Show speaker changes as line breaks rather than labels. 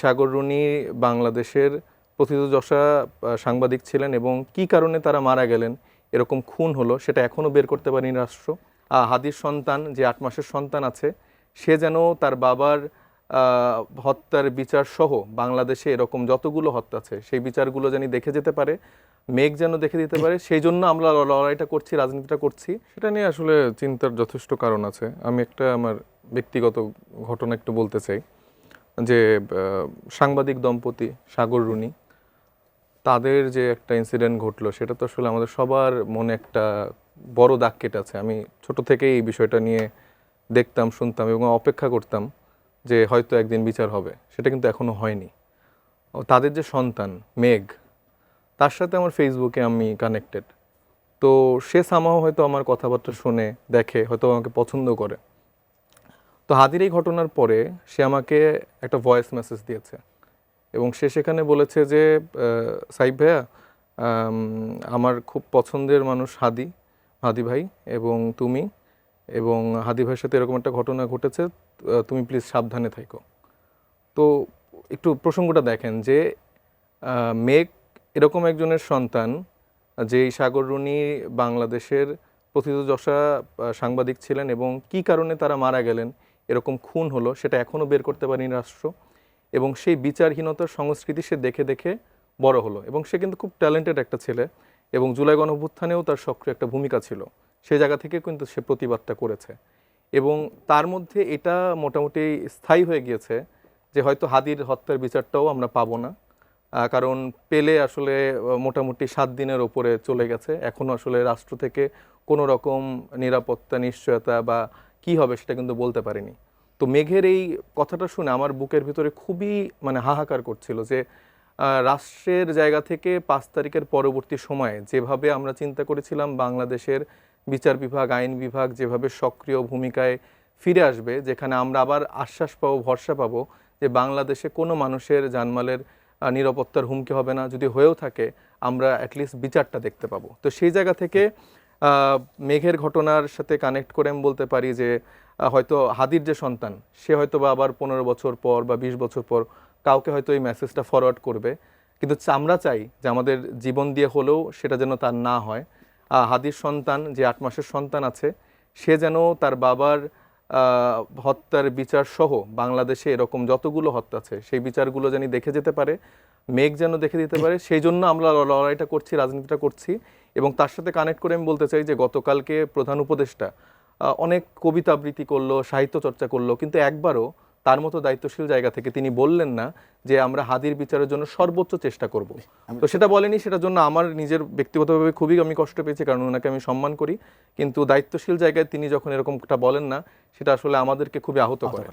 সাগর Rooney বাংলাদেশের প্রথিতযশা সাংবাদিক ছিলেন এবং কি কারণে তারা মারা গেলেন, এরকম খুন হলো সেটা এখনও বের করতে পারেনি রাষ্ট্র। হাদির সন্তান, যে 8 মাসের সন্তান আছে, সে যেন তার বাবার হত্যার বিচার সহ বাংলাদেশে এরকম যতগুলো হত্যা আছে সেই বিচারগুলো যেন দেখে যেতে পারে, মেঘ যেন দেখে দিতে পারে, সেই জন্য আমরা লড়াইটা করছি, রাজনীতিটা করছি। সেটা নিয়ে আসলে চিন্তার যথেষ্ট কারণ আছে। আমি একটা আমার ব্যক্তিগত ঘটনা একটু বলতে চাই যে সাংবাদিক দম্পতি সাগর রুনি, তাদের যে একটা ইনসিডেন্ট ঘটলো সেটা তো আসলে আমাদের সবার মনে একটা বড় দাগ কেটে আছে। আমি ছোট থেকেই এই বিষয়টা নিয়ে দেখতাম, শুনতাম এবং অপেক্ষা করতাম যে হয়তো একদিন বিচার হবে। সেটা কিন্তু এখনো হয়নি। তাদের যে সন্তান মেঘ, তার সাথে আমার ফেসবুকে আমি কানেক্টেড। তো সে সামাও হয়তো আমার কথাবার্তা শুনে, দেখে, হয়তো আমাকে পছন্দ করে। তো হাদির এই ঘটনার পরে সে আমাকে একটা ভয়েস মেসেজ দিয়েছে এবং সে সেখানে বলেছে যে সাইব ভাইয়া, আমার খুব পছন্দের মানুষ হাদি ভাই এবং তুমি, এবং হাদি ভাইয়ের সাথে এরকম একটা ঘটনা ঘটেছে, তুমি প্লিজ সাবধানে থাকো। তো একটু প্রসঙ্গটা দেখেন যে মেঘ এরকম একজনের সন্তান, যেই সাগর রুনি বাংলাদেশের প্রথিতযশা সাংবাদিক ছিলেন এবং কি কারণে তারা মারা গেলেন, এরকম খুন হলো সেটা এখনও বের করতে পারেনি রাষ্ট্র। এবং সেই বিচারহীনতার সংস্কৃতি সে দেখে দেখে বড় হলো এবং সে কিন্তু খুব ট্যালেন্টেড একটা ছেলে এবং জুলাই গণঅভ্যুত্থানেও তার সক্রিয় একটা ভূমিকা ছিল। সেই জায়গা থেকে কিন্তু সে প্রতিবাদটা করেছে এবং তার মধ্যে এটা মোটামুটি স্থায়ী হয়ে গিয়েছে যে হয়তো হাদির হত্যার বিচারটাও আমরা পাবো না, কারণ পেলে আসলে মোটামুটি 7 দিনের ওপরে চলে গেছে। এখনও আসলে রাষ্ট্র থেকে কোনো রকম নিরাপত্তা নিশ্চয়তা বা কি হবে সেটা কিন্তু বলতে পারেনি। তো মেঘের এই কথাটা শুনে আমার বুকের ভিতরে খুবই হাহাকার করছিল যে রাষ্ট্রের জায়গা থেকে 5 তারিখের পরবর্তী সময়ে যেভাবে আমরা চিন্তা করেছিলাম বাংলাদেশের বিচার বিভাগ, আইন বিভাগ যেভাবে সক্রিয় ভূমিকায় ফিরে আসবে, যেখানে আমরা আবার আশ্বাস পাবো, ভরসা পাবো যে বাংলাদেশে কোনো মানুষের জানমালের নিরাপত্তার হুমকি হবে না, যদি হয়েও থাকে আমরা অ্যাটলিস্ট বিচারটা দেখতে পাবো। তো সেই জায়গা থেকে মেঘের ঘটনার সাথে কানেক্ট করে আমি বলতে পারি যে হয়তো হাদির যে সন্তান, সে হয়তো বা আবার 15 বছর পর বা 20 বছর পর কাউকে হয়তো এই মেসেজটা ফরওয়ার্ড করবে, কিন্তু আমরা চাই যে আমাদের জীবন দিয়ে হলেও সেটা যেন তার না হয়। হাদির সন্তান, যে 8 মাসের সন্তান আছে, সে যেন তার বাবার হত্যার বিচার সহ বাংলাদেশে এরকম যতগুলো হত্যা আছে সেই বিচারগুলো যেন দেখে যেতে পারে, মেঘ যেন দেখে দিতে পারে, সেই জন্য আমরা লড়াইটা করছি, রাজনীতিটা করছি। এবং তার সাথে কানেক্ট করে আমি বলতে চাই যে গতকালকে প্রধান উপদেষ্টা অনেক কবিতা আবৃত্তি করলো, সাহিত্য চর্চা করলো, কিন্তু একবারও তার মতো দায়িত্বশীল জায়গা থেকে তিনি বললেন না যে আমরা হাদির বিচারের জন্য সর্বোচ্চ চেষ্টা করব। তো সেটা বলেনি, সেটার জন্য আমার নিজের ব্যক্তিগতভাবে খুবই আমি কষ্ট পেয়েছি, কারণ ওনাকে আমি সম্মান করি, কিন্তু দায়িত্বশীল জায়গায় তিনি যখন এরকমটা বলেন না, সেটা আসলে আমাদেরকে খুবই আহত করে।